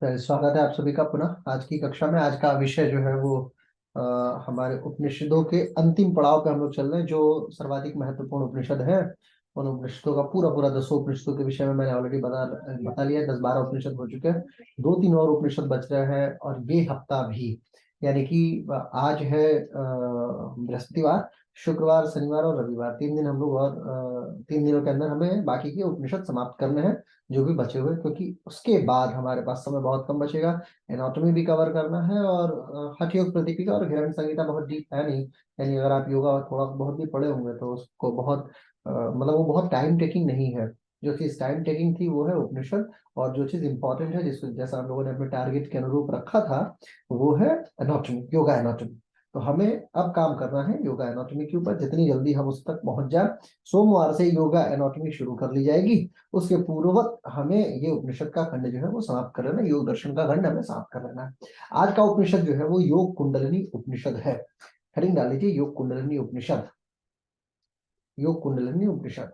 स्वागत है आप सभी का पुनः आज की कक्षा में। आज का विषय जो है वो हमारे उपनिषदों के अंतिम पड़ाव पे हम लोग चल रहे हैं, जो सर्वाधिक महत्वपूर्ण उपनिषद है। उन उपनिषदों का पूरा पूरा 10 उपनिषदों के विषय में मैंने ऑलरेडी बता लिया। 10-12 उपनिषद हो चुके हैं, 2-3 और उपनिषद बच रहे हैं। और ये हफ्ता भी, यानी कि आज है बृहस्पतिवार, शुक्रवार, शनिवार और रविवार, 3 दिन हम लोग, और 3 दिनों के अंदर हमें बाकी के उपनिषद समाप्त करने हैं जो भी बचे हुए, क्योंकि उसके बाद हमारे पास समय बहुत कम बचेगा। एनाटॉमी भी कवर करना है, और हठ योग प्रदीपिका और हिरण्य संहिता बहुत डीप है नहीं। यानी अगर आप योगा थोड़ा बहुत भी पढ़े होंगे तो उसको बहुत मतलब वो बहुत टाइम टेकिंग नहीं है। जो चीज टाइम टेकिंग थी वो है उपनिषद, और जो चीज इंपॉर्टेंट है, जिस जैसा हम लोगों ने अपने टारगेट के अनुरूप रखा था, वो है एनाटॉमी, योगा एनाटॉमी। तो हमें अब काम करना है योगा एनाटॉमी के ऊपर। जितनी जल्दी हम उस तक पहुंच जाए, सोमवार से योगा एनाटॉमी शुरू कर ली जाएगी। उसके पूर्ववत हमें ये उपनिषद का खंड जो है वो समाप्त कर लेना, योग दर्शन का खंड हमें समाप्त कर लेना है। आज का उपनिषद जो है वो योग कुंडलिनी उपनिषद है। हेडिंग डाल लीजिए, योग कुंडलिनी उपनिषद। योग कुंडलिनी उपनिषद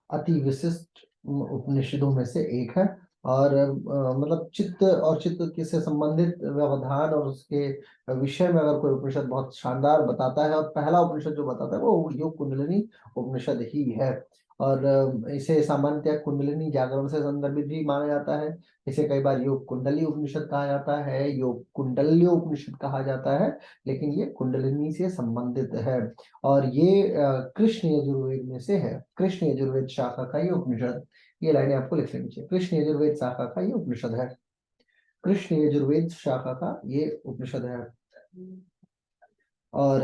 अति विशिष्ट उपनिषदों में से एक है। और मतलब चित्त और चित्त से संबंधित व्यवधान और उसके विषय में अगर कोई उपनिषद बहुत शानदार बताता है, और पहला उपनिषद जो बताता है वो योग कुंडलिनी उपनिषद ही है। और इसे सामान्यतः कुंडलिनी जागरण से संदर्भित भी माना जाता है। इसे कई बार योग कुंडली उपनिषद कहा जाता है, योग कुंडल्य उपनिषद कहा जाता है, लेकिन ये कुंडलिनी से संबंधित है। और ये कृष्ण यजुर्वेद में से है। कृष्ण यजुर्वेद शाखा का ये उपनिषद, ये लाइनें आपको लिख लेनी चाहिए। कृष्ण यजुर्वेद शाखा का ये उपनिषद है। कृष्ण यजुर्वेद शाखा का ये उपनिषद है। और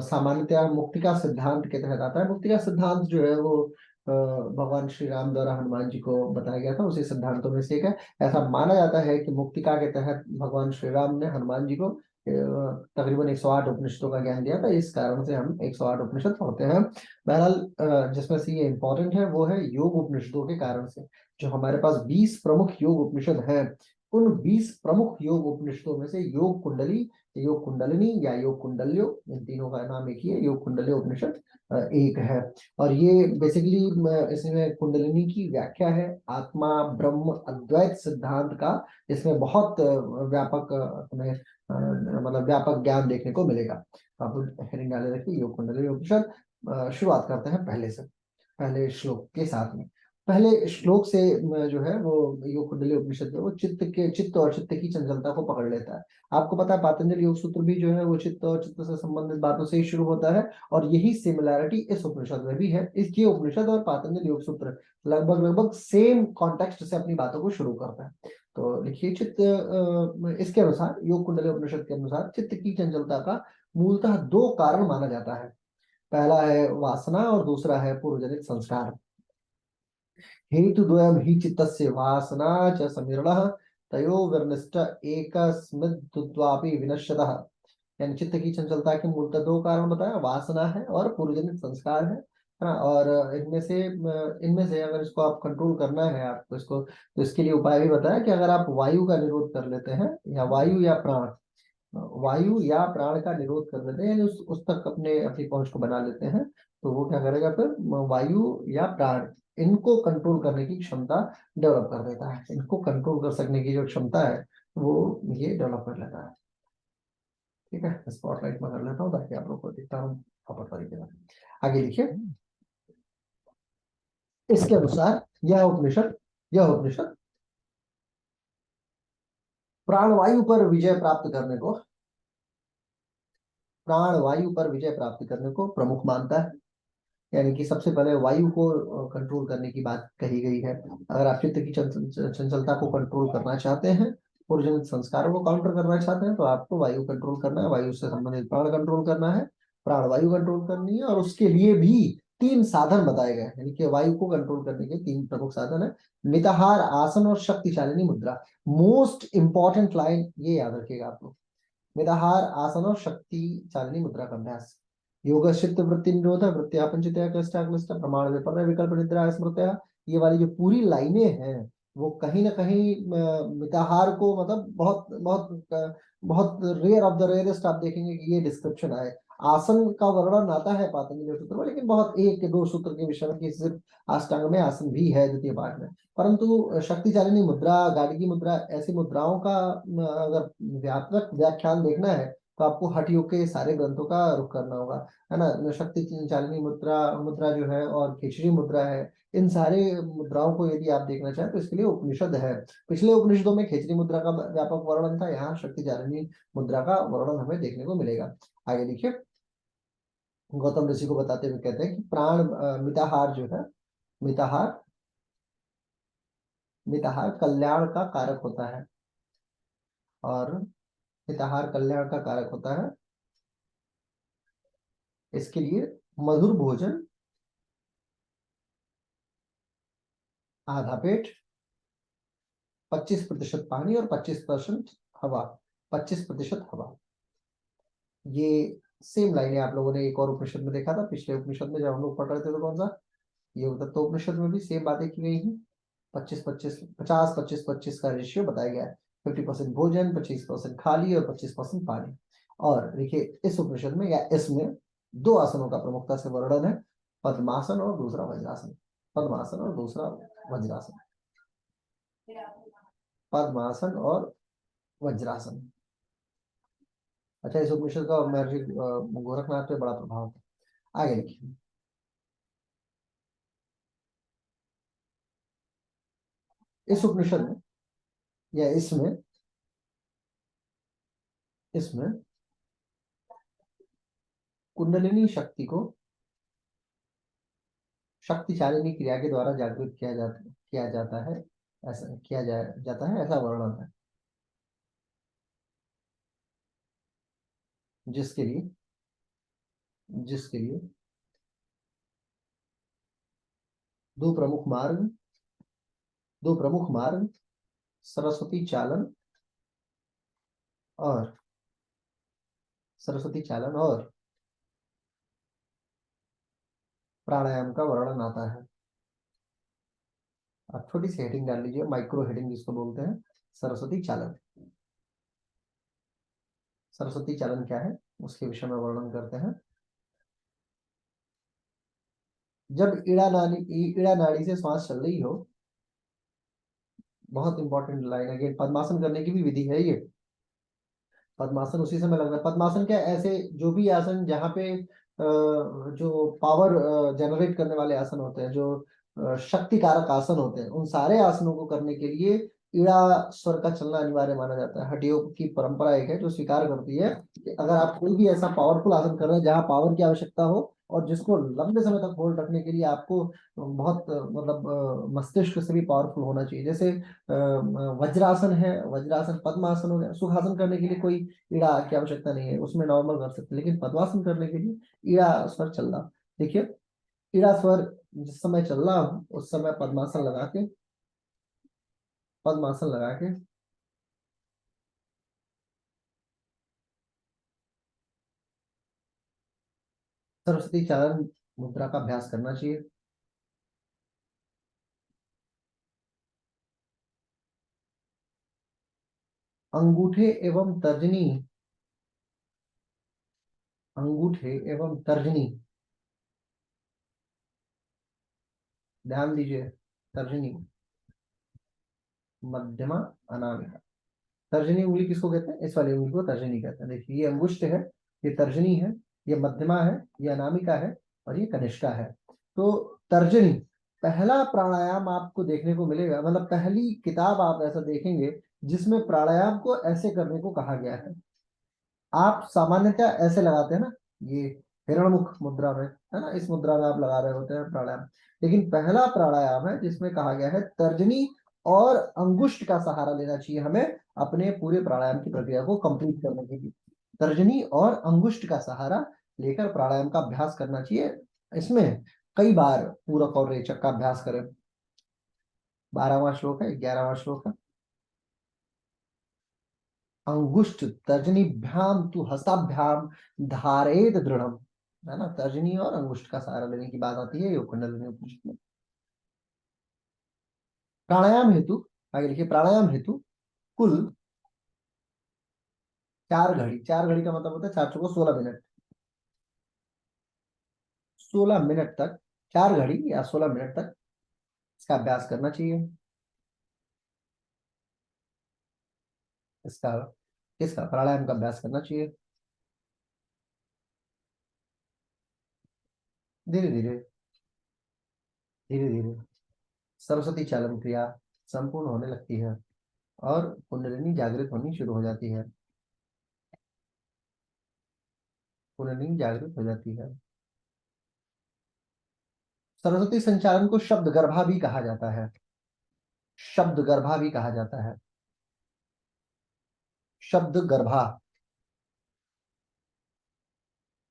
सामान्यतः मुक्ति का सिद्धांत के तहत आता है। मुक्ति का सिद्धांत जो है वो भगवान श्री राम द्वारा हनुमान जी को बताया गया था, उसी सिद्धांतों में से एक है। ऐसा माना जाता है कि मुक्तिका के तहत भगवान श्री राम ने हनुमान जी को तकरीबन 108 उपनिषदों का ज्ञान दिया था। इस कारण से हम 108 उपनिषद पढ़ते हैं। बहरहाल जिसमें से ये इंपॉर्टेंट है वो है योग उपनिषदों के कारण से। जो हमारे पास 20 प्रमुख योग उपनिषद हैं, उन 20 प्रमुख योग उपनिषदों में से योग कुंडली, योग कुंडलिनी या योग कुंडल्यो, इन तीनों का नाम एक ही है। योग कुंडल्यो उपनिषद एक है। और ये बेसिकली इसमें कुंडलिनी की व्याख्या है आत्मा ब्रह्म अद्वैत सिद्धांत का। इसमें बहुत व्यापक हमें मतलब व्यापक ज्ञान देखने को मिलेगा। अब हेडिंग डाले रखिए योग कुंडली उपनिषद। शुरुआत करते हैं पहले श्लोक के साथ में। पहले श्लोक से जो है वो योग कुंडली उपनिषद जो है वो चित्त और चित्त की चंचलता को पकड़ लेता है। आपको पता है पातंजलि योग सूत्र भी जो है वो चित्त और चित्त से संबंधित बातों से ही शुरू होता है, और यही सिमिलैरिटी इस उपनिषद में भी है। इसके उपनिषद और पातंजलि योग सूत्र लगभग लगभग सेम कॉन्टेक्स्ट से अपनी बातों को शुरू करता है। तो लिखिए चित्त, इसके अनुसार योग कुंडली उपनिषद के अनुसार चित्त की चंचलता का मूलतः 2 कारण माना जाता है। पहला है वासना और दूसरा है पूर्वजनित संस्कार। हेतु द्वयम ही चित्तस्य वासना च समीरणः तयो विर्निष्ट एकस्मिद्वापि विनश्यतः। यानी चित्त की चंचलता के मूलतः 2 कारण बताया, वासना है और पूर्वजनित संस्कार है ना। और इनमें से अगर इसको आप कंट्रोल करना है आपको इसको, तो इसके लिए उपाय भी बताया कि अगर आप वायु का निरोध कर लेते हैं, या वायु या प्राण का निरोध कर लेते हैं, यानी उस तक अपनी पहुंच को बना लेते हैं, तो वो क्या करेगा फिर, वायु या प्राण, इनको कंट्रोल करने की क्षमता डेवलप कर देता है। इनको कंट्रोल कर सकने की जो क्षमता है वो ये डेवलप कर लेता है। ठीक है, स्पॉटलाइट में कर लेता हूँ ताकि आप लोग को दिखता हूँ प्रॉपर तरीके से। आगे लिखिए, इसके अनुसार यह उपनिषद प्राणवायु पर विजय प्राप्त करने को प्राणवायु पर विजय प्राप्त करने को प्रमुख मानता है। यानी कि सबसे पहले वायु को कंट्रोल करने की बात कही गई है। अगर आप चित्त की चंचलता को कंट्रोल करना चाहते हैं, पूर्वजनित संस्कारों को काउंटर करना चाहते हैं, तो आपको वायु कंट्रोल करना है, वायु से संबंधित प्राण कंट्रोल करना है, प्राण वायु कंट्रोल करनी है। और उसके लिए भी 3 साधन बताए गए हैं। यानी कि वायु को कंट्रोल करने के 3 प्रमुख साधन है, मिताहार, आसन और शक्तिशालिनी मुद्रा। मोस्ट इंपॉर्टेंट लाइन ये याद रखिएगा आप लोग, मिताहार, आसन और शक्तिशालिनी मुद्रा का अभ्यास। योग चित्त वृत्ति निरोध वृत्तिया पंचतया क्लिष्टा क्लिष्टा प्रमाण विपर्य विकल्प निद्रा स्मृतया, ये वाली जो पूरी लाइनें हैं वो कहीं ना कहीं मिताहार को, मतलब बहुत बहुत बहुत रेयर ऑफ द रेयरेस्ट आप देखेंगे कि ये डिस्क्रिप्शन आए। आसन का वर्णन आता है पातंजलि सूत्र में, लेकिन बहुत एक के दो सूत्र के विषय में, कि सिर्फ अष्टांग में आसन भी है द्वितीय पाठ में। परंतु शक्ति चालिनी मुद्रा, गार्गी मुद्रा, ऐसी मुद्राओं का अगर व्यापक व्याख्यान देखना है तो आपको हठ योग के सारे ग्रंथों का रुख करना होगा, है ना। शक्ति चालिनी मुद्रा मुद्रा जो है, और खिचड़ी मुद्रा है, इन सारे मुद्राओं को यदि आप देखना चाहें तो इसके लिए उपनिषद है। पिछले उपनिषदों में खिचड़ी मुद्रा का व्यापक वर्णन था, यहाँ शक्ति चालिनी मुद्रा का वर्णन हमें देखने को मिलेगा। आगे देखिए, गौतम ऋषि को बताते हुए कहते हैं कि प्राण मिताहार जो है, मिताहार मिताहार कल्याण का कारक होता है, और मिताहार कल्याण का कारक होता है। इसके लिए मधुर भोजन, आधा पेट, 25% पानी और 25% हवा, 25% हवा, ये सेम लाइनें आप लोगों ने एक और उपनिषद में देखा था। पिछले उपनिषद में जब हम लोग पढ़ रहे थे तो कौन सा, ये तो उपनिषद में भी सेम बातें की गई हैं। 25-25 50-25-25 का रेशियो बताया गया है। 50% भोजन, 25% खाली और 25% पानी। और देखिए इस उपनिषद में या इसमें दो आसनों का प्रमुखता से वर्णन है, पद्मासन और दूसरा वज्रासन। पद्मासन और दूसरा वज्रासन, पद्मासन और वज्रासन। अच्छा, इस उपनिषद का महर्षि गोरखनाथ पे बड़ा प्रभाव था। आगे देखिए, इस उपनिषद में या इसमें इसमें कुंडलिनी शक्ति को शक्ति चालिनी क्रिया के द्वारा जागृत किया जाता है, ऐसा जाता है, ऐसा वर्णन है। जिसके लिए जिसके लिए दो प्रमुख मार्ग दो प्रमुख मार्ग सरस्वती चालन और सरस्वती चालन और प्राणायाम का वर्णन आता है। आप छोटी सी हेडिंग डाल लीजिए, माइक्रो हेडिंग जिसको बोलते हैं, सरस्वती चालन। सरस्वती चालन क्या है उसके विषय में वर्णन करते हैं। जब ईड़ा नाड़ी से श्वास चल रही हो, बहुत इंपॉर्टेंट लाइन है, पद्मासन करने की भी विधि है ये। पद्मासन उसी समय लगना है। पद्मासन क्या, ऐसे जो भी आसन जहाँ पे जो पावर जनरेट करने वाले आसन होते हैं, जो शक्ति कारक आसन होते हैं, उन सारे आसनों को करने के लिए ईड़ा स्वर का चलना अनिवार्य माना जाता है। हठ योग की परंपरा एक है जो स्वीकार करती है कि अगर आप कोई भी ऐसा पावरफुल आसन कर रहे हैं जहाँ पावर की आवश्यकता हो, और जिसको लंबे समय तक होल्ड रखने के लिए आपको बहुत मतलब मस्तिष्क से भी पावरफुल होना चाहिए। जैसे वज्रासन है, वज्रासन पद्मासन हो गया। सुखासन करने के लिए कोई ईड़ा की आवश्यकता नहीं है, उसमें नॉर्मल कर सकते हैं, लेकिन पद्मासन करने के लिए ईड़ा स्वर चलना। देखिए, ईड़ा स्वर जिस समय चल रहा हो उस समय पद्मासन लगा के सरस्वती चारण मुद्रा का अभ्यास करना चाहिए। अंगूठे एवं तर्जनी अंगूठे एवं तर्जनी, ध्यान दीजिए, तर्जनी, मध्यमा, अनामिका। तर्जनी उंगली किसको कहते हैं, इस वाली उंगली को तर्जनी कहते हैं। देखिए, ये अंगुष्ठ है, ये तर्जनी है, ये मध्यमा है, ये अनामिका है, और ये कनिष्का है। तो तर्जनी पहला प्राणायाम आपको देखने को मिलेगा, मतलब पहली किताब आप ऐसा देखेंगे जिसमें प्राणायाम को ऐसे करने को कहा गया है। आप सामान्यतः ऐसे लगाते हैं ना, ये हिरणमुख मुद्रा में, है ना, इस मुद्रा में आप लगा रहे होते हैं प्राणायाम। लेकिन पहला प्राणायाम है जिसमें कहा गया है तर्जनी और अंगुष्ठ का सहारा लेना चाहिए हमें अपने पूरे प्राणायाम की प्रक्रिया को कंप्लीट करने के लिए। तर्जनी और अंगुष्ठ का सहारा लेकर प्राणायाम का अभ्यास करना चाहिए। इसमें कई बार पूरक और रेचक का अभ्यास करें। 12वां श्लोक है, 11वां श्लोक है। अंगुष्ठ तर्जनीभ्याम तु हस्ताभ्याम धारेत दृढ़म, है ना। तर्जनी और अंगुष्ठ का सहारा लेने की बात आती है योग कुंडलिनी उपनिषद में। प्राणायाम हेतु, आगे लिखिए, प्राणायाम हेतु कुल 4 घड़ी, 4 घड़ी का मतलब होता है 4 चौको 16 मिनट। 16 मिनट तक, 4 घड़ी या 16 मिनट तक इसका अभ्यास करना चाहिए। इसका इसका प्राणायाम का अभ्यास करना चाहिए। धीरे धीरे, धीरे धीरे सरस्वती चालन क्रिया संपूर्ण होने लगती है और कुंडलिनी जागृत होनी शुरू हो जाती है। कुंडलिनी जागृत हो जाती है। सरस्वती संचालन को शब्द गर्भा भी कहा जाता है। शब्द गर्भा भी कहा जाता है। शब्द गर्भा।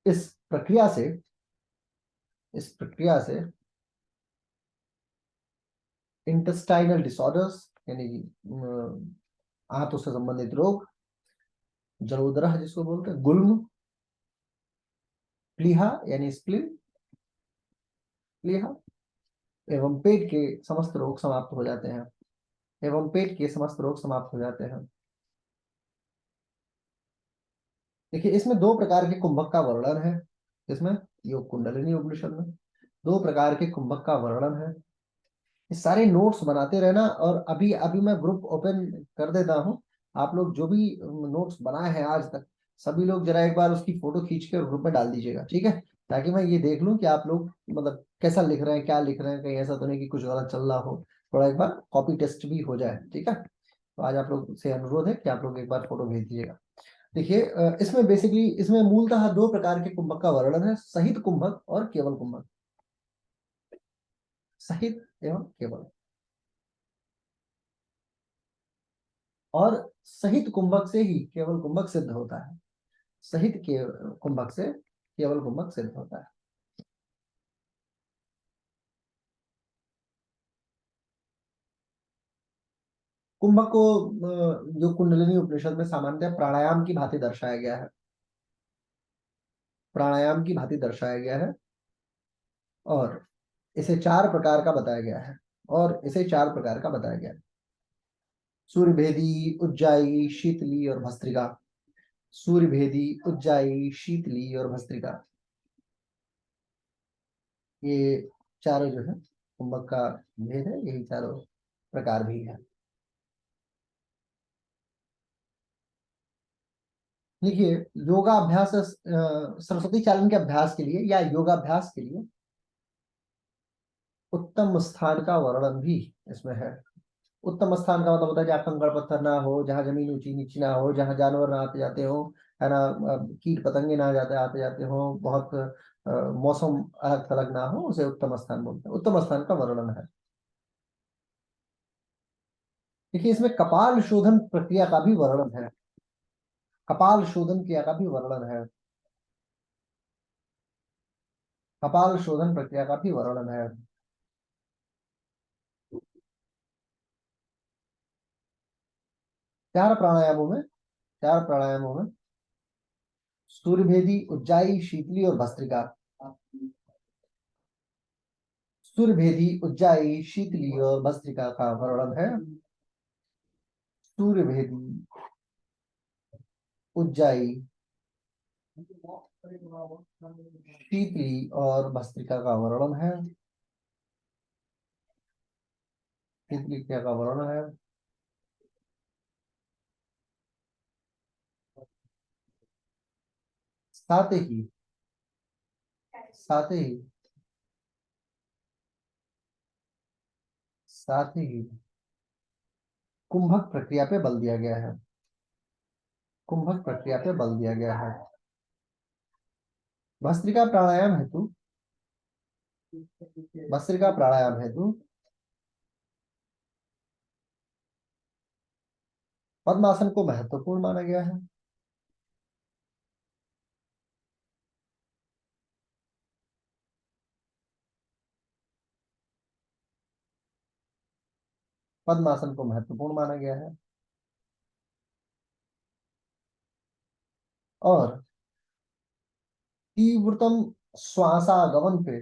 इस प्रक्रिया से इस प्रक्रिया से इंटेस्टाइनल डिसऑर्डर्स यानी आंतों से संबंधित रोग, जलोदर जिसको बोलते हैं, गुल्म, प्लीहा यानी स्प्लीन, प्लीहा एवं पेट के समस्त रोग समाप्त हो जाते हैं। एवं पेट के समस्त रोग समाप्त हो जाते हैं। देखिए, इसमें 2 प्रकार के कुंभक का वर्णन है। इसमें योग कुंडलिनी उपनिषद में 2 प्रकार के कुंभक का वर्णन है। ये सारे नोट्स बनाते रहना, और अभी अभी मैं ग्रुप ओपन कर देता हूँ। आप लोग जो भी नोट्स बनाए हैं आज तक, सभी लोग जरा एक बार उसकी फोटो खींच के ग्रुप में डाल दीजिएगा, ठीक है? ताकि मैं ये देख लूं कि आप लोग मतलब कैसा लिख रहे हैं, क्या लिख रहे हैं, कहीं ऐसा तो नहीं कि कुछ गलत चल रहा हो। थोड़ा एक बार कॉपी टेस्ट भी हो जाए, ठीक है? तो आज आप लोग से अनुरोध है कि आप लोग एक बार फोटो भेज दीजिएगा। देखिए, इसमें बेसिकली इसमें मूलतः 2 प्रकार के कुंभक का वर्णन है, सहित कुंभक और केवल कुंभक। सहित एवं केवल। और सहित कुंभक से ही केवल कुंभक सिद्ध होता है। सहित के कुंभक से केवल कुंभक सिद्ध होता है। कुंभक को जो कुंडलिनी उपनिषद में सामान्यतः प्राणायाम की भांति दर्शाया गया है। प्राणायाम की भांति दर्शाया गया है। और इसे 4 प्रकार का बताया गया है। और इसे 4 प्रकार का बताया गया है। सूर्यभेदी, उज्जाई, शीतली और भस्त्रिका। सूर्यभेदी, उज्जाई, शीतली और भस्त्रिका, ये चारों जो है कुंभक का भेद है। यही चारों प्रकार भी है। देखिए, योगाभ्यास सरस्वती चालन के अभ्यास के लिए या योगाभ्यास के लिए उत्तम स्थान का वर्णन भी इसमें है। उत्तम स्थान का मतलब होता है जहाँ कंकड़ पत्थर ना हो, जहाँ जमीन ऊंची नीची ना हो, जहाँ जानवर ना आते जाते हो, है ना, कीट पतंगे ना जाते आते जाते हो, बहुत मौसम अलग थलग ना हो, उसे उत्तम स्थान बोलते हैं। उत्तम स्थान का वर्णन है। देखिए, इसमें कपाल शोधन प्रक्रिया का भी वर्णन है। कपाल शोधन क्रिया का भी वर्णन है। कपाल शोधन प्रक्रिया का भी वर्णन है। 4 प्राणायामों में सूर्यभेदी, उज्जाई, शीतली और भस्त्रिका। सूर्यभेदी, उज्जाई, शीतली और भस्त्रिका का वर्णन है। सूर्यभेदी, उज्जाई, शीतली और भस्त्रिका का वर्णन है। शीतली क्रिया का वर्णन है। साथ ही साथ ही साथ ही कुंभक प्रक्रिया पे बल दिया गया है। कुंभक प्रक्रिया पे बल दिया गया है। भस्त्रिका प्राणायाम हेतु भस्त्रिका प्राणायाम हेतु पद्मासन को महत्वपूर्ण माना गया है। पद्मासन को महत्वपूर्ण माना गया है। और तीव्रतम श्वासागमन पे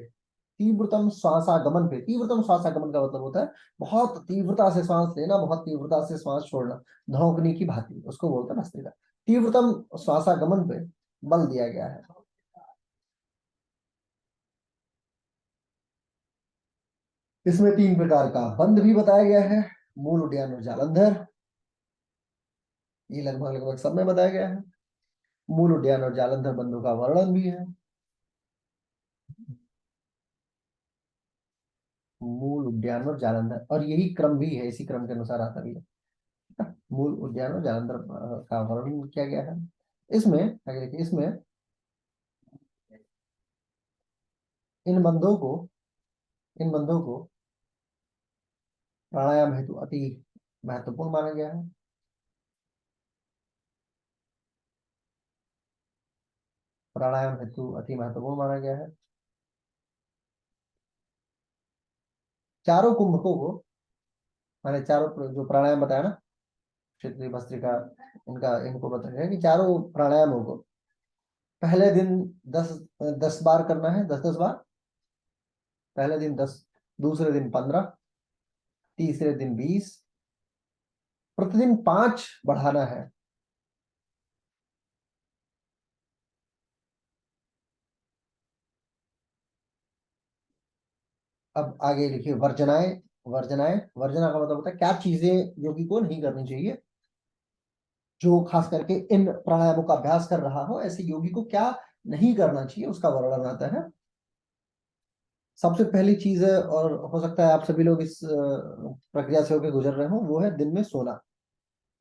तीव्रतम श्वासागमन का मतलब होता है बहुत तीव्रता से श्वास लेना, बहुत तीव्रता से श्वास छोड़ना, धौंकने की भांति, उसको बोलते हैं भस्त्रिका। तीव्रतम श्वासागमन पे बल दिया गया है। इसमें 3 प्रकार का बंध भी बताया गया है, मूल, उद्यान और जालंधर। ये लगभग लगभग सब में बताया गया है। मूल, उद्यान और जालंधर बंधों का वर्णन भी है। मूल, उद्यान और जालंधर, और यही क्रम भी है, इसी क्रम के अनुसार आता भी है। मूल, उद्यान और जालंधर का वर्णन किया गया है। इसमें आगे देखिए, इसमें इन बंधों को इन बंधों को प्राणायाम हेतु अति महत्वपूर्ण माना गया है। प्राणायाम हेतु अति महत्वपूर्ण माना गया है। चारों कुंभकों को, मैंने चारों जो प्राणायाम बताया ना, क्षेत्रीय भस्त्रिका, इनको बताया है कि चारों प्राणायामों को पहले दिन 10 10 बार करना है, 10 10 बार। पहले दिन 10, दूसरे दिन 15, तीसरे दिन 20, प्रतिदिन 5 बढ़ाना है। अब आगे लिखिए, वर्जनाएं। वर्जना का मतलब होता है क्या चीजें योगी को नहीं करनी चाहिए। जो खास करके इन प्राणायामों का अभ्यास कर रहा हो, ऐसे योगी को क्या नहीं करना चाहिए, उसका वर्णन आता है। सबसे पहली चीज है, और हो सकता है आप सभी लोग इस प्रक्रिया से होकर गुजर रहे हो, वो है दिन में सोना।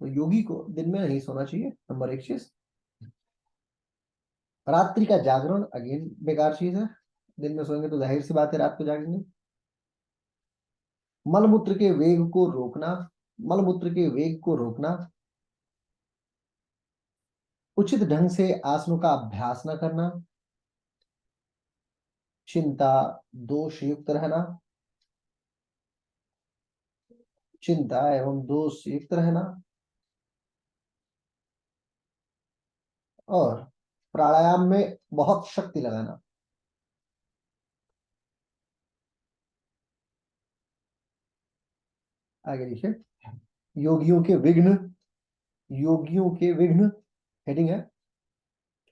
तो योगी को दिन में नहीं सोना चाहिए, नंबर 1 चीज। रात्रि का जागरण अगेन बेकार चीज है। दिन में सोएंगे तो जाहिर सी बात है रात को जागेंगे। मलमूत्र के वेग को रोकना। मलमूत्र के वेग को रोकना। उचित ढंग से आसनों का अभ्यास न करना। चिंता, दोष युक्त रहना। चिंता एवं दोष युक्त रहना। और प्राणायाम में बहुत शक्ति लगाना। आगे देखिए, योगियों के विघ्न। योगियों के विघ्न हेडिंग है,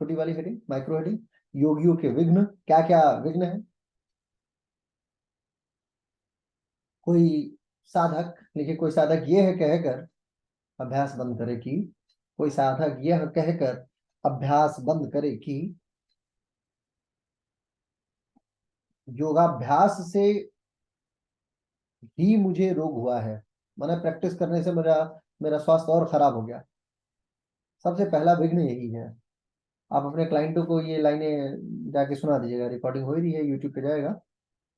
छोटी वाली हेडिंग, माइक्रो हेडिंग। योगियों के विघ्न, क्या क्या विघ्न है। कोई साधक, देखिए, कोई साधक ये है कहकर अभ्यास बंद करे कि, कोई साधक यह कहकर अभ्यास बंद करे कि योगाभ्यास से ही मुझे रोग हुआ है, मैंने प्रैक्टिस करने से मेरा मेरा स्वास्थ्य और खराब हो गया। सबसे पहला विघ्न यही है। आप अपने क्लाइंटों को ये लाइनें जाके सुना दीजिएगा, रिकॉर्डिंग हो ही रही है, यूट्यूब पे जाएगा,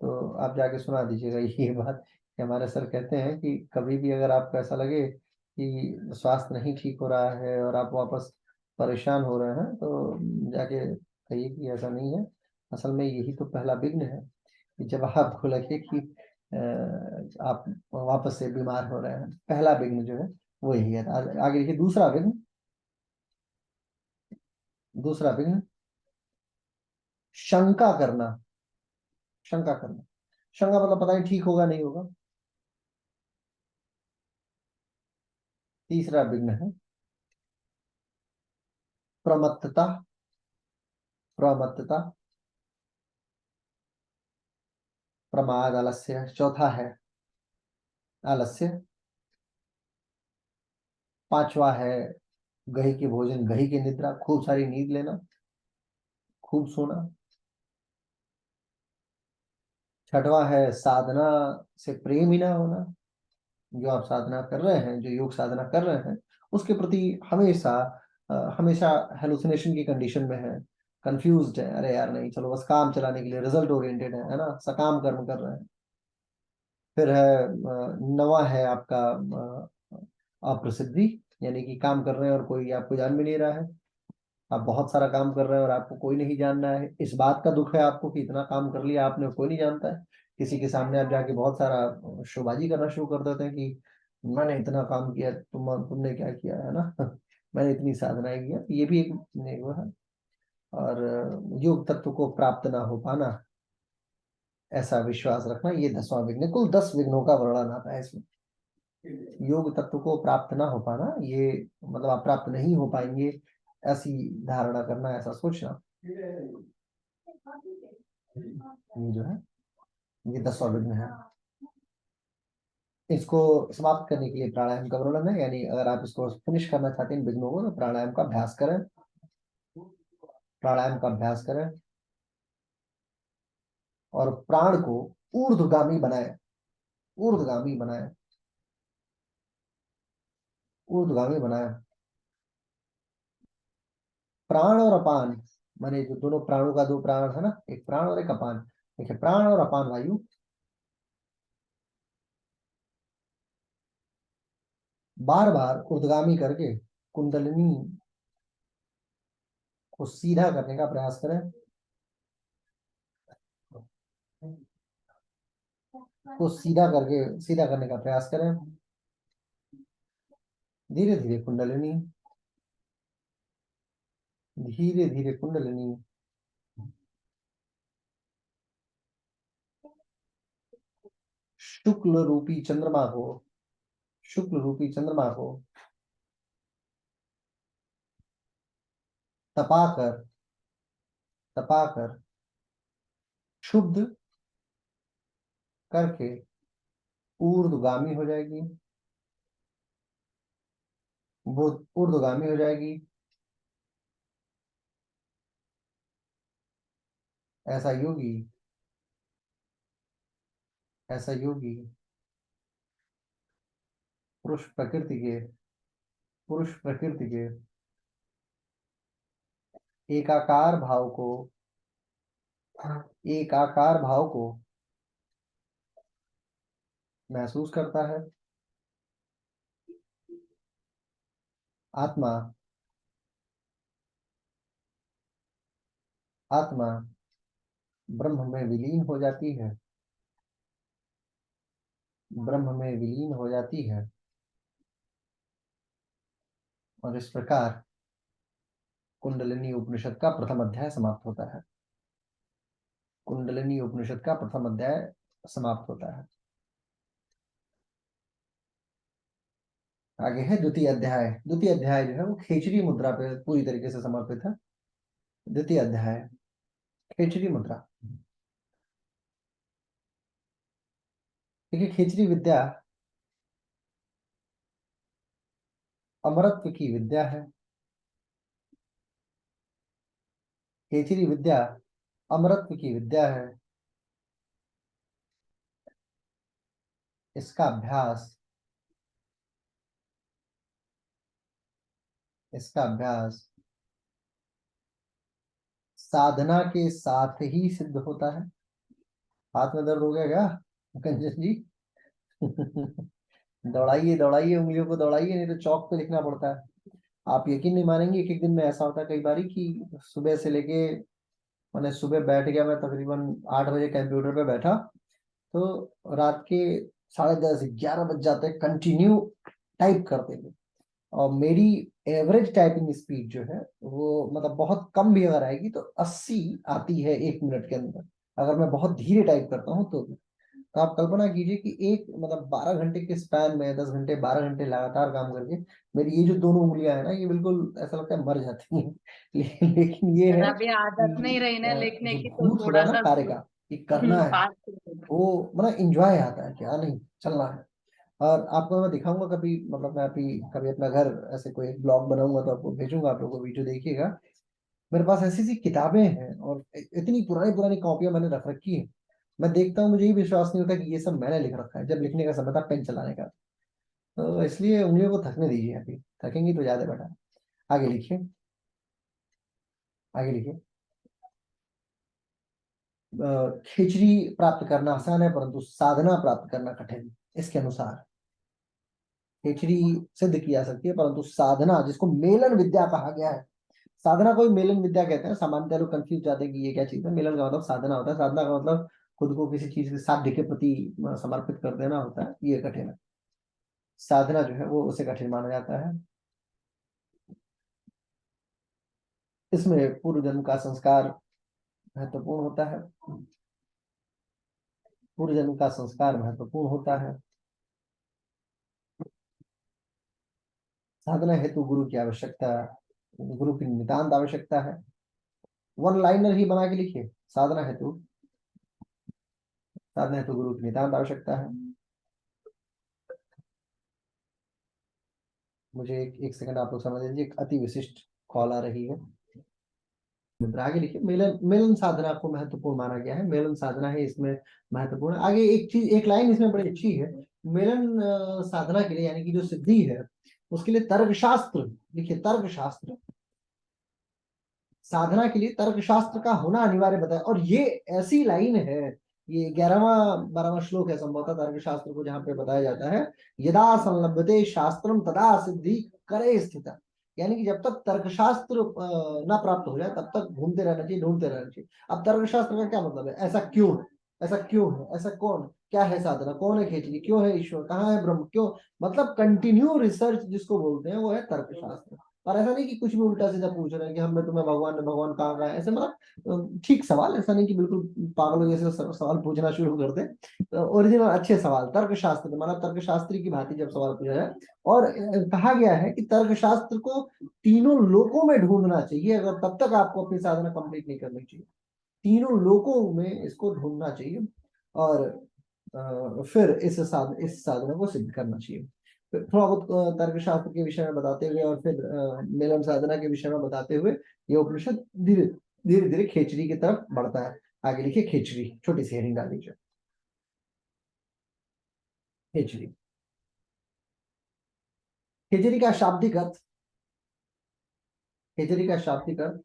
तो आप जाके सुना दीजिएगा ये बात कि हमारे सर कहते हैं कि कभी भी अगर आपको ऐसा लगे कि स्वास्थ्य नहीं ठीक हो रहा है और आप वापस परेशान हो रहे हैं, तो जाके कहिए कि ऐसा नहीं है। असल में यही तो पहला विघ्न है कि जब आपको लगे कि आप वापस से बीमार हो रहे हैं, पहला विघ्न जो है वो यही है। आगे देखिए, दूसरा विघ्न। दूसरा विघ्न शंका करना। शंका करना, शंका मतलब पता नहीं ठीक होगा नहीं होगा। तीसरा विघ्न है प्रमत्तता। प्रमत्तता, प्रमाद, आलस्य। चौथा है आलस्य। पांचवा है गही की भोजन, गही की निद्रा, खूब सारी नींद लेना, खूब सोना। छठवां है साधना से प्रेम ही ना होना। जो आप साधना कर रहे हैं, जो योग साधना कर रहे हैं, उसके प्रति हमेशा हमेशा हेलुसिनेशन की कंडीशन में है, कंफ्यूज्ड है, अरे यार नहीं, चलो बस काम चलाने के लिए, रिजल्ट ओरिएंटेड है ना, सकाम कर्म कर रहे हैं। फिर है नवा है आपका अप्रसिद्धि, यानी कि काम कर रहे हैं और कोई आपको जान भी नहीं रहा है। आप बहुत सारा काम कर रहे हैं और आपको कोई नहीं जान रहा है, इस बात का दुख है आपको कि इतना काम कर लिया आपने, कोई नहीं जानता है। किसी के सामने आप जाके बहुत सारा शोबाजी करना शुरू कर देते हैं कि मैंने इतना काम किया, तुमने क्या किया है ना मैंने इतनी साधनाएं किया, ये भी एक वो है। और योग तत्व को प्राप्त ना हो पाना, ऐसा विश्वास रखना, ये 10वां विघ्न। कुल 10 विघ्नों का वर्णन आता है इसमें। योग तत्व को प्राप्त ना हो पाना, ये मतलब आप प्राप्त नहीं हो पाएंगे, ऐसी धारणा करना, ऐसा सोचना, ये जो है ये 10वां विघ्न है। इसको समाप्त करने के लिए प्राणायाम का वर्णन है, यानी अगर आप इसको फिनिश करना चाहते हैं इन विघ्नों को, तो प्राणायाम का अभ्यास करें, प्राणायाम का अभ्यास करें और प्राण को ऊर्ध्वगामी बनाए, ऊर्ध्वगामी बनाए, ऊर्ध्वगामी बनाए। प्राण और अपान, माने जो दोनों प्राणों का दो प्राण है ना, एक प्राण और एक अपान। देखिए, प्राण और अपान वायु बार बार ऊर्ध्वगामी करके कुंडलिनी को सीधा करने का प्रयास करें, को सीधा करके सीधा करने का प्रयास करें। धीरे धीरे कुंडलिनी, धीरे धीरे कुंडलिनी शुक्ल रूपी चंद्रमा को, शुक्ल रूपी चंद्रमा को तपाकर, तपाकर शुद्ध करके ऊर्ध्वगामी हो जाएगी, वो ऊर्ध्वगामी हो जाएगी। ऐसा योगी, ऐसा योगी पुरुष प्रकृति के, पुरुष प्रकृति के एकाकार भाव को, एकाकार भाव को महसूस करता है। आत्मा, आत्मा ब्रह्म में विलीन हो जाती है, ब्रह्म में विलीन हो जाती है। और इस प्रकार कुंडलिनी उपनिषद का प्रथम अध्याय समाप्त होता है, कुंडलिनी उपनिषद का प्रथम अध्याय समाप्त होता है। आगे है द्वितीय अध्याय। द्वितीय अध्याय जो है वो खेचरी मुद्रा पे पूरी तरीके से समर्पित है। द्वितीय अध्याय खेचरी मुद्रा। देखिए, खेचरी विद्या अमरत्व की विद्या है, खेचरी विद्या अमरत्व की विद्या है। इसका अभ्यास, इसका अभ्यास साधना के साथ ही सिद्ध होता है। हाथ में दर्द हो गया क्या कंजन जी? दौड़ाइए दौड़ाइए, उंगलियों को दौड़ाइए, नहीं तो चौक पे लिखना पड़ता है। आप यकीन नहीं मानेंगे, एक एक दिन में ऐसा होता है कई बारी कि सुबह से लेके, मैंने सुबह बैठ गया, मैं तकरीबन 8 बजे कंप्यूटर पे बैठा, तो रात के 10:30 11 बज जाते हैं कंटिन्यू टाइप करते हुए। और मेरी एवरेज टाइपिंग स्पीड जो है वो मतलब बहुत कम भी अगर आएगी तो 80 आती है 1 मिनट के अंदर, अगर मैं बहुत धीरे टाइप करता हूँ तो। तो आप कल्पना कीजिए कि एक मतलब 12 घंटे के स्पैन में, 10 घंटे 12 घंटे लगातार काम करके मेरी ये जो दोनों उंगलियां हैं ना, ये बिल्कुल ऐसा लगता है मर जाती हैं। लेकिन ये है अभी आदत नहीं कि रही ना लिखने जो की, तो भूत होता थोड़ा है ना सा कार्य का, कि करना है, फास्ट। वो मतलब इंजॉय आता है, क्या नहीं चलना है। और आपको मैं दिखाऊंगा कभी, मतलब मैं अभी कभी अपना घर ऐसे कोई ब्लॉग बनाऊंगा तो आपको भेजूंगा, आप लोगों को वीडियो देखिएगा। मेरे पास ऐसी ऐसी किताबें हैं और इतनी पुरानी पुरानी कॉपियां मैंने रख रखी है। मैं देखता हूँ, मुझे ही विश्वास नहीं होता कि ये सब मैंने लिख रखा है, जब लिखने का समय था पेन चलाने का। तो इसलिए उंगलियों को थकने दीजिए, अभी थकेंगी तो ज्यादा बेटा। आगे लिखिए, आगे लिखिए। खिचड़ी प्राप्त करना आसान है परंतु साधना प्राप्त करना कठिन, इसके अनुसार। खिचड़ी सिद्ध की जा सकती है परंतु साधना, जिसको मेलन विद्या कहा गया है, साधना को भी मेलन विद्या कहते हैं। सामान्यतः लोग कंफ्यूज जाते हैं कि ये क्या चीज है। मेलन का मतलब साधना होता है, साधना का मतलब खुद को किसी चीज के साध्य के प्रति समर्पित कर देना होता है, ये कठिन है। साधना जो है वो उसे कठिन माना जाता है। इसमें पूर्व जन्म का संस्कार महत्वपूर्ण होता है, पूर्व जन्म का संस्कार महत्वपूर्ण होता है। साधना हेतु गुरु की आवश्यकता, गुरु की नितांत आवश्यकता है। वन लाइनर ही बना के लिखिए, साधना हेतु, साधना हेतु गुरु की नितांत आवश्यकता है। मुझे एक सेकंड आप लोग समझ लीजिए, एक अति विशिष्ट कॉल आ रही है। मित्र आगे लिखिए, मिलन मिलन साधना को महत्वपूर्ण माना गया है, मिलन साधना है इसमें महत्वपूर्ण। आगे एक चीज, एक लाइन इसमें बड़ी अच्छी है, मिलन साधना के लिए यानी कि जो सिद्धि है उसके लिए तर्कशास्त्र, देखिए तर्कशास्त्र, साधना के लिए तर्कशास्त्र का होना अनिवार्य बताया। और ये ऐसी लाइन है, ये 11वां 12वां श्लोक है संभवतः तर्कशास्त्र को, जहां पे बताया जाता है यदा संलभ्यते शास्त्रम तदा सिद्धि करे स्थित, यानी कि जब तक तर्कशास्त्र ना प्राप्त हो जाए तब तक घूमते रहना चाहिए, ढूंढते रहना चाहिए। अब तर्कशास्त्र का क्या मतलब है, ऐसा क्यों है, ऐसा क्यों है, ऐसा कौन, क्या है साधना, कौन है खेचरी, क्यों है ईश्वर, कहाँ है ब्रह्म, क्यों, मतलब कंटिन्यू रिसर्च जिसको बोलते हैं वो है तर्कशास्त्र। और ऐसा नहीं कि कुछ भी उल्टा सीधा पूछ रहे हैं कि हमें तुम्हें भगवान भगवान कहाँ का है, ऐसे मतलब ठीक सवाल, ऐसा नहीं कि बिल्कुल पागलों जैसे सवाल पूछना शुरू कर दे, तो ओरिजिनल अच्छे सवाल तर्कशास्त्र, मतलब तर्कशास्त्री की भांति जब सवाल पूछा जाए। और कहा गया है कि तर्कशास्त्र को तीनों लोकों में ढूंढना चाहिए, अगर तब तक आपको अपनी साधना कंप्लीट नहीं करनी चाहिए, तीनों लोकों में इसको ढूंढना चाहिए और फिर इस साधना को सिद्ध करना चाहिए। थोड़ा बहुत तर्कशास्त्र के विषय में बताते हुए और फिर मिलन साधना के विषय में बताते हुए ये उपनिषद धीरे धीरे धीरे खेचरी की तरफ बढ़ता है। आगे लिखिए खेचरी, छोटी सी हेडिंग डाल दीजिए, खेचरी। खेचरी का शाब्दिक अर्थ, खेचरी का शाब्दिक अर्थ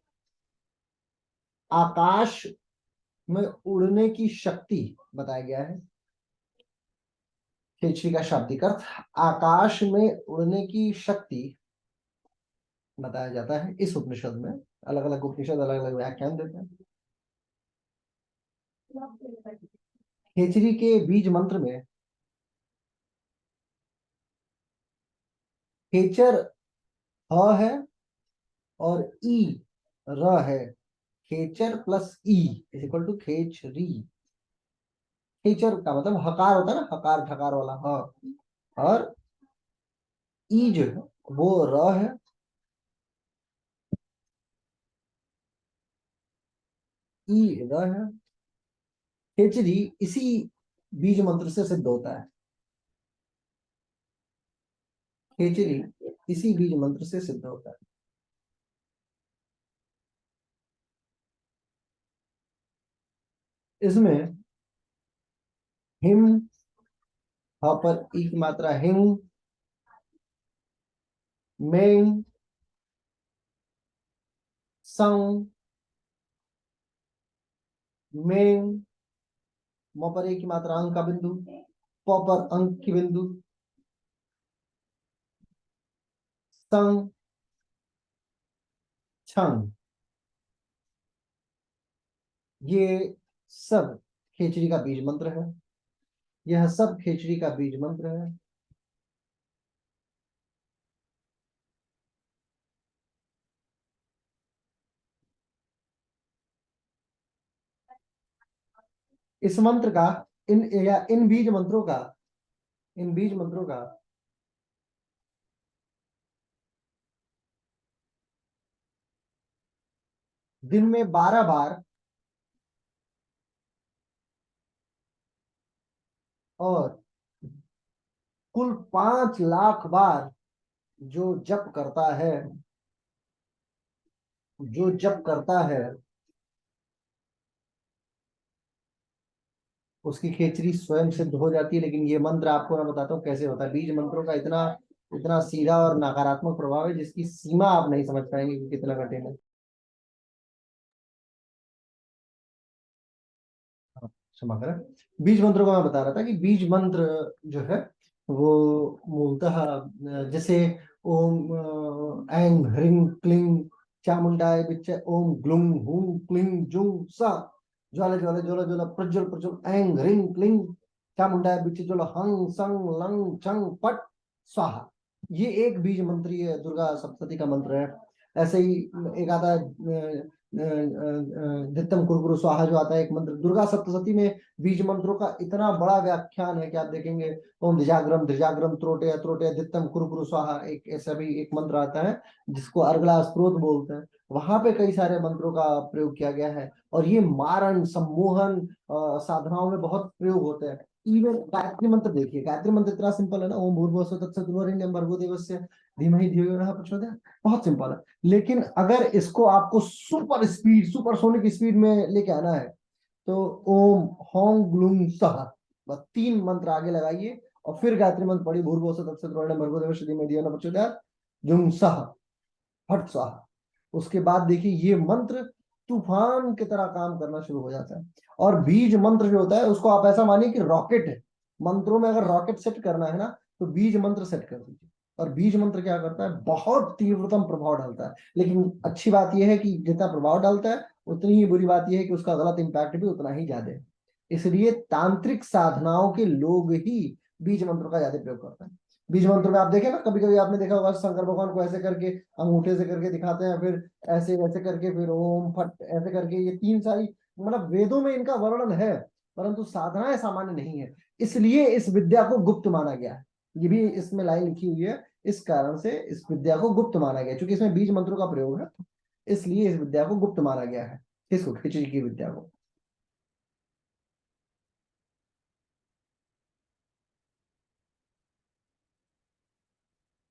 आकाश में उड़ने की शक्ति बताया गया है। खेचरी का शाब्दिक अर्थ आकाश में उड़ने की शक्ति बताया जाता है इस उपनिषद में। अलग अलग उपनिषद अलग अलग व्याख्यान देते हैं। खेचरी के बीज मंत्र में खेचर ह है और ई र है, खेचर प्लस ई इज इक्वल टू खेचरी। खेचर का मतलब हकार होता है ना, हकार ठकार वाला ह, और ई जो है वो र है, ई र है। खेचरी इसी बीज मंत्र से सिद्ध होता है, खेचरी इसी बीज मंत्र से सिद्ध होता है। इसमें हिम, ह पर ई की मात्रा हिम, में, सं, में, म पर एक की मात्रा अंक का बिंदु, प पर अंक की बिंदु, सं, छंग, ये सब खेचरी का बीज मंत्र है। यह सब खेचरी का बीज मंत्र है। इस मंत्र का, इन या इन बीज मंत्रों का, इन बीज मंत्रों का दिन में 12 बार और कुल 5 लाख बार जो जप करता है, जो जप करता है उसकी खेचरी स्वयं सिद्ध हो जाती है। लेकिन ये मंत्र आपको मैं बताता हूँ कैसे होता है। बीज मंत्रों का इतना इतना सीधा और नकारात्मक प्रभाव है जिसकी सीमा आप नहीं समझ पाएंगे कि कितना कठिन है। हाँ, क्षमा करें। बीज मंत्रों का मैं बता रहा था कि बीज मंत्र जो है वो मूलतः जैसे ओम ऐं ह्रीं क्लीं चामुंडाय विच्चे ओम ग्लुं हूं क्लीं जुं सा ज्वाला ज्वाला ज्वाला ज्वाला प्रज्वल प्रज्वल ऐं ह्रीं क्लीं चामुंडाय विच्चे ज्वाला हं सं लं छं पट स्वाहा। ये एक बीज मंत्री दुर्गा सप्तशती का मंत्र है। ऐसे ही एक आता है नित्यम कुरकुरु स्वाहा जो आता है एक मंत्र दुर्गा सप्तशती में। बीज मंत्रों का इतना बड़ा व्याख्यान है कि आप देखेंगे ओम धिजाग्रम धिजाग्रम त्रोटे त्रोटे दित्तम कुरकुरु स्वाहा, एक ऐसा भी एक मंत्र आता है जिसको अर्गला स्त्रोत बोलते हैं। वहां पे कई सारे मंत्रों का प्रयोग किया गया है और ये मारण सम्मोहन साधनाओं में बहुत प्रयोग होते हैं। इवन गायत्री मंत्र देखिए, गायत्री मंत्र इतना सिंपल है ना, ओम भूर्भुवः स्वः तत्सवितुर्वरेण्यं भर्गो देवस्य धीमहि धियो यो नः प्रचोदयात्। बहुत सिंपल है। लेकिन अगर इसको आपको सुपर स्पीड, सुपरसोनिक स्पीड में लेके आना है तो ओम होंग ग्लूम सह, बस 3 मंत्र आगे लगाइए और फिर गायत्री मंत्र पढ़ी, भूर्भुवः स्वः तत्सवितुर्वरेण्यं भर्गो देवस्य धीमहि धियो यो नः प्रचोदयात्, जुम सह, फट स्वाहा। उसके बाद देखिए ये मंत्र तूफान की तरह काम करना शुरू हो जाता है। और बीज मंत्र जो होता है उसको आप ऐसा मानिए कि रॉकेट है। मंत्रों में अगर रॉकेट सेट करना है ना तो बीज मंत्र सेट कर दीजिए। और बीज मंत्र क्या करता है, बहुत तीव्रतम प्रभाव डालता है। लेकिन अच्छी बात यह है कि जितना प्रभाव डालता है उतनी ही बुरी बात यह है कि उसका गलत इंपैक्ट भी उतना ही ज्यादा है। इसलिए तांत्रिक साधनाओं के लोग ही बीज मंत्र का ज्यादा प्रयोग करते हैं। बीज मंत्र में आप देखें ना, कभी कभी आपने देखा होगा शंकर भगवान को ऐसे करके अंगूठे से करके दिखाते हैं, फिर ऐसे ऐसे करके, फिर ओम फट ऐसे करके, ये 3 सारी, मतलब वेदों में इनका वर्णन है परंतु साधनाएं सामान्य नहीं है। इसलिए इस विद्या को गुप्त माना गया है। ये भी इसमें लाइन लिखी हुई है, इस कारण से इस विद्या को गुप्त माना गया, क्योंकि इसमें बीज मंत्रों का प्रयोग है, इसलिए इस विद्या को गुप्त माना गया है। किसको? खिचड़ी की विद्या को।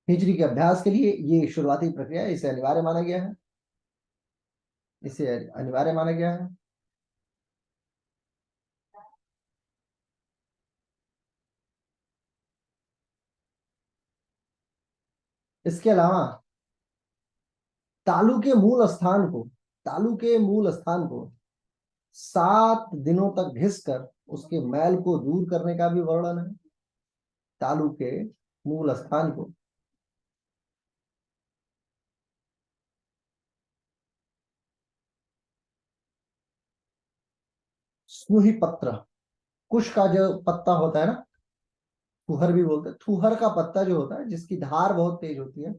खिचड़ी के अभ्यास के लिए ये शुरुआती प्रक्रिया है, इसे अनिवार्य माना गया है, इसे अनिवार्य माना गया है। इसके अलावा तालु के मूल स्थान को, तालु के मूल स्थान को 7 दिनों तक घिस कर उसके मैल को दूर करने का भी वर्णन है। तालु के मूल स्थान को स्नुहि पत्र, कुश का जो पत्ता होता है ना, थुहर भी बोलते हैं, थुहर का पत्ता जो होता है जिसकी धार बहुत तेज होती है,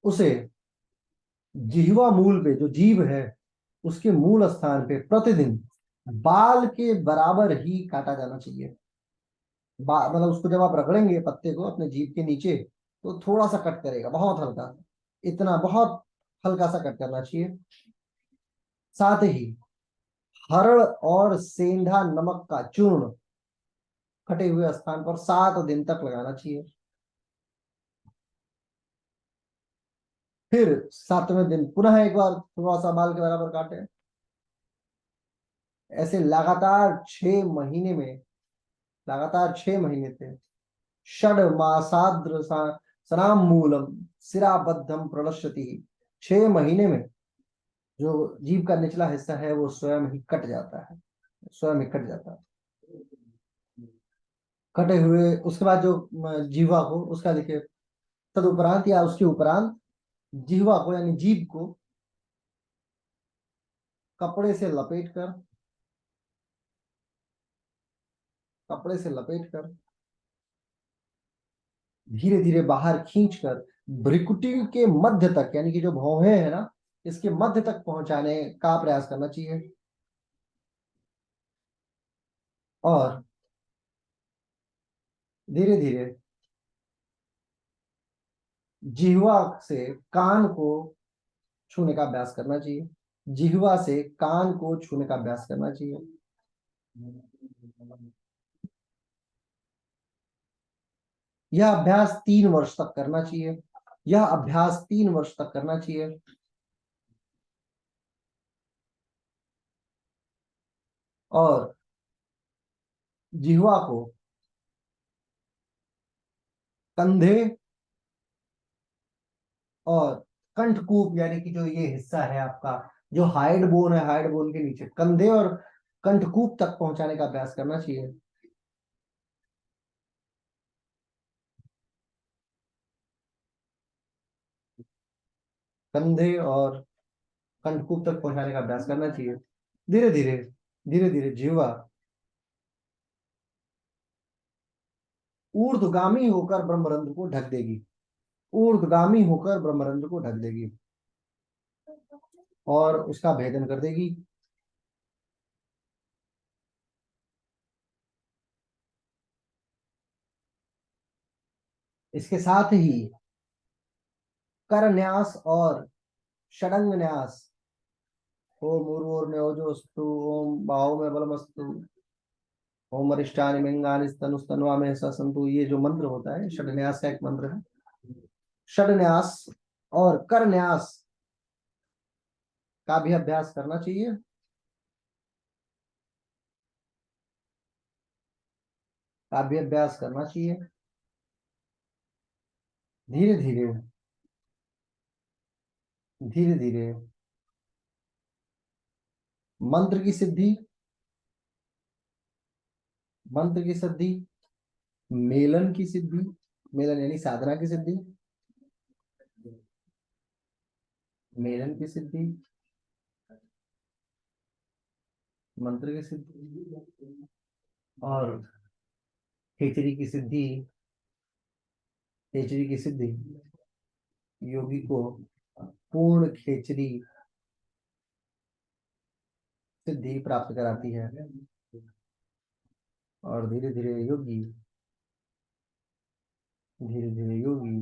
उसे जिह्वा मूल पे, जो जीभ है उसके मूल स्थान पे प्रतिदिन बाल के बराबर ही काटा जाना चाहिए। मतलब उसको जब आप रगड़ेंगे पत्ते को अपने जीभ के नीचे तो थोड़ा सा कट करेगा, बहुत हल्का, इतना बहुत हल्का सा कट करना चाहिए। साथ ही हरड़ और सेंधा नमक का चूर्ण कटे हुए स्थान पर 7 दिन तक लगाना चाहिए। फिर 7वें दिन पुनः एक बार थोड़ा सा बाल के बराबर काटे। ऐसे लगातार 6 महीने में, लगातार 6 महीने थे। षड मासाद्र सनाम मूलम सिराबद्धम प्रणश्यति। 6 महीने में जो जीव का निचला हिस्सा है वो स्वयं ही कट जाता है, स्वयं ही कट जाता है। कटे हुए उसके बाद जो जीवा को उसका देखिए, तदुपरांत या उसके उपरांत जीवा को यानी जीभ को कपड़े से लपेट कर, कपड़े से लपेट कर धीरे धीरे बाहर खींचकर भ्रिकुटी के मध्य तक, यानी कि जो भौहें है ना इसके मध्य तक पहुंचाने का प्रयास करना चाहिए। और धीरे धीरे जिह्वा से कान को छूने का अभ्यास करना चाहिए, जिह्वा से कान को छूने का अभ्यास करना चाहिए। यह अभ्यास 3 वर्ष तक करना चाहिए, यह अभ्यास 3 वर्ष तक करना चाहिए। और जिह्वा को कंधे और कंठकूप, यानी कि जो ये हिस्सा है आपका, जो हाइड बोन है, हाइड बोन के नीचे कंधे और कंठकूप तक पहुंचाने का अभ्यास करना चाहिए। कंधे और कंठकूप तक पहुंचाने का अभ्यास करना चाहिए। धीरे धीरे, धीरे धीरे जीवा ऊर्ध्वगामी होकर ब्रह्मरंध्र को ढक देगी, ऊर्ध्वगामी होकर ब्रह्मरंध्र को ढक देगी और उसका भेदन कर देगी। इसके साथ ही कर न्यास और षडंग न्यास, ओम उर्वोर में ओजोस्तु, ओम बाहु में बलमस्तु, ओम अरिष्टानि लिंगानि स्तनुस्तन्वा में ससंतु, ये जो मंत्र होता है षडन्यास का एक मंत्र है। षडन्यास और करन्यास का भी अभ्यास करना चाहिए। का भी अभ्यास करना चाहिए। धीरे धीरे धीरे धीरे मंत्र की सिद्धि, मंत्र की सिद्धि, मेलन की सिद्धि, मेलन यानी साधना की सिद्धि, मेलन की सिद्धि, मंत्र की सिद्धि और खेचरी की सिद्धि, खेचरी की सिद्धि योगी को पूर्ण खेचरी सिद्धि प्राप्त कराती है। और धीरे धीरे योगी, धीरे धीरे योगी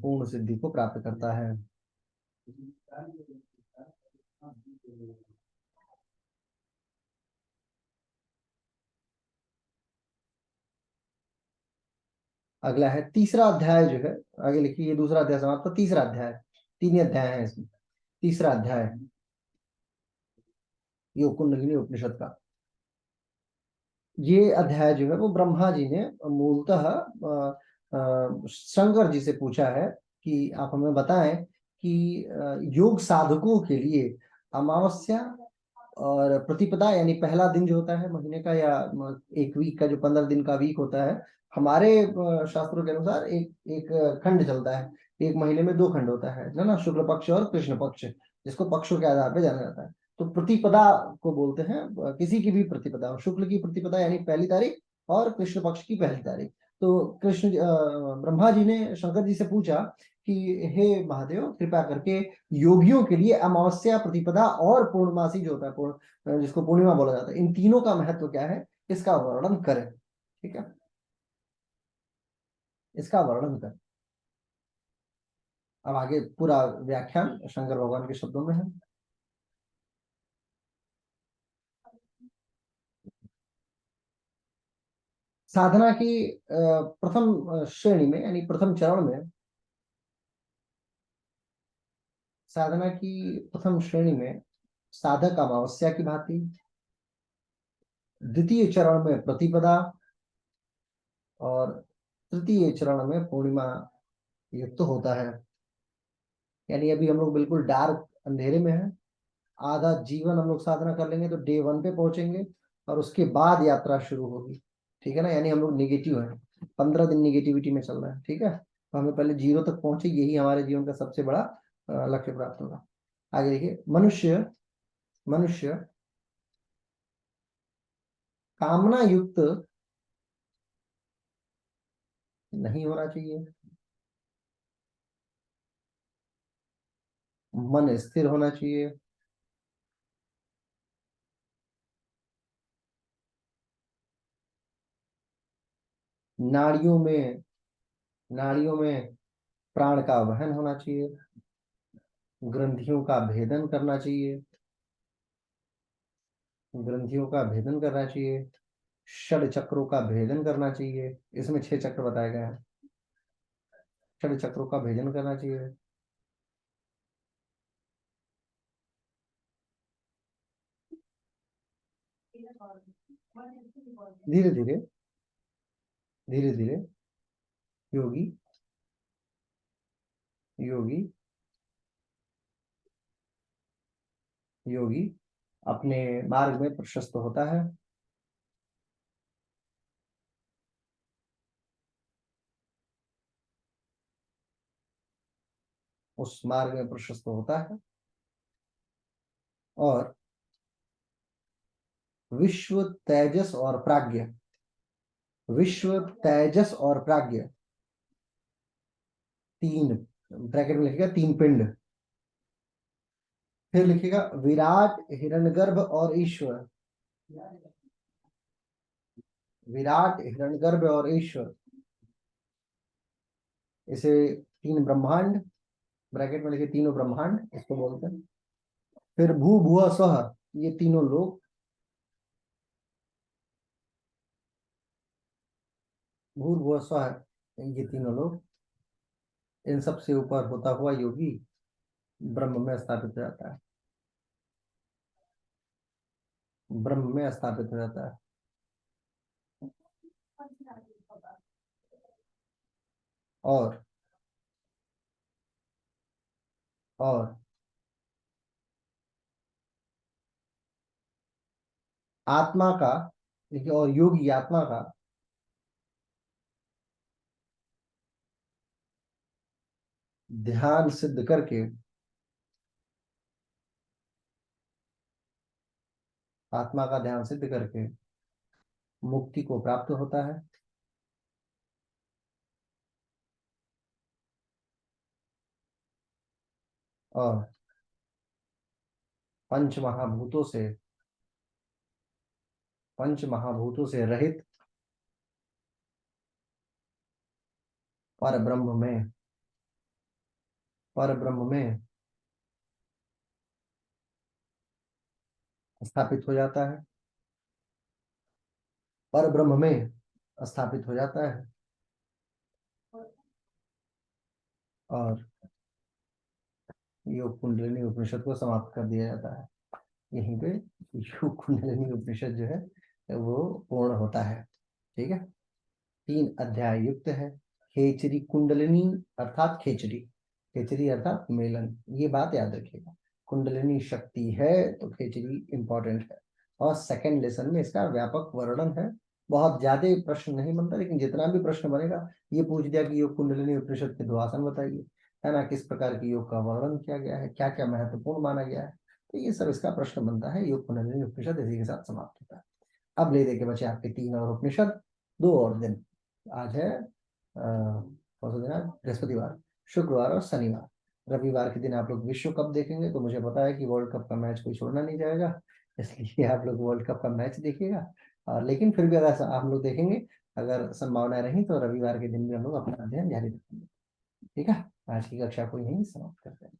पूर्ण सिद्धि को प्राप्त करता है। अगला है तीसरा अध्याय जो है, आगे लिखिए, ये दूसरा अध्याय समाप्त, तो तीसरा अध्याय, तीन ही अध्याय है इसमें। तीसरा अध्याय योग कुंडलिनी उपनिषद का, ये अध्याय जो है वो ब्रह्मा जी ने मूलतः शंकर जी से पूछा है कि आप हमें बताएं कि योग साधकों के लिए अमावस्या और प्रतिपदा यानी पहला दिन जो होता है महीने का, या एक वीक का जो 15 दिन का वीक होता है, हमारे शास्त्रों के अनुसार एक एक खंड चलता है। एक महीने में 2 खंड होता है ना, शुक्ल पक्ष और कृष्ण पक्ष, जिसको पक्षों के आधार पर जाना जाता है। तो प्रतिपदा को बोलते हैं, किसी की भी प्रतिपदा, शुक्ल की प्रतिपदा यानी पहली तारीख, और कृष्ण पक्ष की पहली तारीख। तो ब्रह्मा जी ने शंकर जी से पूछा कि हे महादेव, कृपा करके योगियों के लिए अमावस्या, प्रतिपदा और पूर्णमासी जो होता है, जिसको पूर्णिमा बोला जाता है, इन तीनों का महत्व क्या है, इसका वर्णन करें। ठीक है, इसका वर्णन करें। अब आगे पूरा व्याख्यान शंकर भगवान के शब्दों में है। साधना की प्रथम श्रेणी में यानी प्रथम चरण में, साधना की प्रथम श्रेणी में साधक अमावस्या की भांति, द्वितीय चरण में प्रतिपदा, और तृतीय चरण में पूर्णिमा युक्त होता है। यानी अभी हम लोग बिल्कुल डार्क अंधेरे में है। आधा जीवन हम लोग साधना कर लेंगे तो डे 1 पे पहुंचेंगे, और उसके बाद यात्रा शुरू होगी। ठीक है ना, यानी हम लोग निगेटिव है, 15 दिन निगेटिविटी में चल रहा है। ठीक है, तो हमें पहले 0 तक पहुंचे, यही हमारे जीवन का सबसे बड़ा लक्ष्य प्राप्त होगा। आगे देखिए, मनुष्य मनुष्य कामना युक्त नहीं होना चाहिए, मन स्थिर होना चाहिए, नाड़ियों में नाड़ियों में प्राण का वहन होना चाहिए, ग्रंथियों का भेदन करना चाहिए, ग्रंथियों का भेदन करना चाहिए, षड चक्रों का भेदन करना चाहिए। इसमें 6 चक्र बताए गए हैं, षड चक्रों का भेदन करना चाहिए। धीरे धीरे धीरे धीरे योगी योगी योगी अपने मार्ग में प्रशस्त होता है। उस मार्ग में प्रशस्त होता है और विश्व तेजस और प्राज्ञ, विश्व तेजस और प्राज्ञ, तीन, ब्रैकेट में लिखेगा 3 पिंड, फिर लिखेगा विराट, हिरण्यगर्भ और ईश्वर, विराट, हिरण्यगर्भ और ईश्वर, इसे 3 ब्रह्मांड, ब्रैकेट में लिखे तीनों ब्रह्मांड इसको बोलते हैं। फिर भू भुव स्वः, ये तीनों लोग, भूर्भुवः स्वः, ये तीनों लोग, इन सब से ऊपर होता हुआ योगी ब्रह्म में स्थापित हो जाता है, ब्रह्म में स्थापित हो जाता है। और और आत्मा का, देखिए, और योगी आत्मा का ध्यान सिद्ध करके, आत्मा का ध्यान सिद्ध करके मुक्ति को प्राप्त होता है। और पंच महाभूतों से, पंच महाभूतों से रहित पर ब्रह्म में, पर ब्रह्म में स्थापित हो जाता है, पर ब्रह्म में स्थापित हो जाता है। और योग कुंडलिनी उपनिषद को समाप्त कर दिया जाता है। यहीं पे योग कुंडलिनी उपनिषद जो है वो पूर्ण होता है। ठीक है, 3 अध्याय युक्त है। खेचरी कुंडलिनी अर्थात खेचरी, खेचरी अर्थात मेलन, ये बात याद रखिएगा। कुंडलिनी शक्ति है तो खेचरी इंपॉर्टेंट है। और सेकंड लेसन में इसका व्यापक वर्णन है। बहुत ज्यादा प्रश्न नहीं बनता, लेकिन जितना भी प्रश्न बनेगा ये पूछ दिया कि योग कुंडलिनी उपनिषद के 2 आसन बताइए, है ना, किस प्रकार की योग का वर्णन किया गया है, क्या क्या महत्वपूर्ण माना गया है, तो ये सब इसका प्रश्न बनता है। योग कुंडलिनी उपनिषद इसी के साथ समाप्त होता है। अब ले दे के बचे आपके 3 और उपनिषद, 2 और दिन। आज है कौन सा दिन है? बृहस्पतिवार, शुक्रवार और शनिवार। रविवार के दिन आप लोग विश्व कप देखेंगे, तो मुझे पता है कि वर्ल्ड कप का मैच कोई छोड़ना नहीं जाएगा, इसलिए आप लोग वर्ल्ड कप का मैच देखिएगा। और लेकिन फिर भी अगर आप लोग देखेंगे, अगर संभावना रही तो रविवार के दिन भी हम लोग अपना अध्ययन जारी रखेंगे। ठीक है, आज की कक्षा को यहीं समाप्त करते हैं।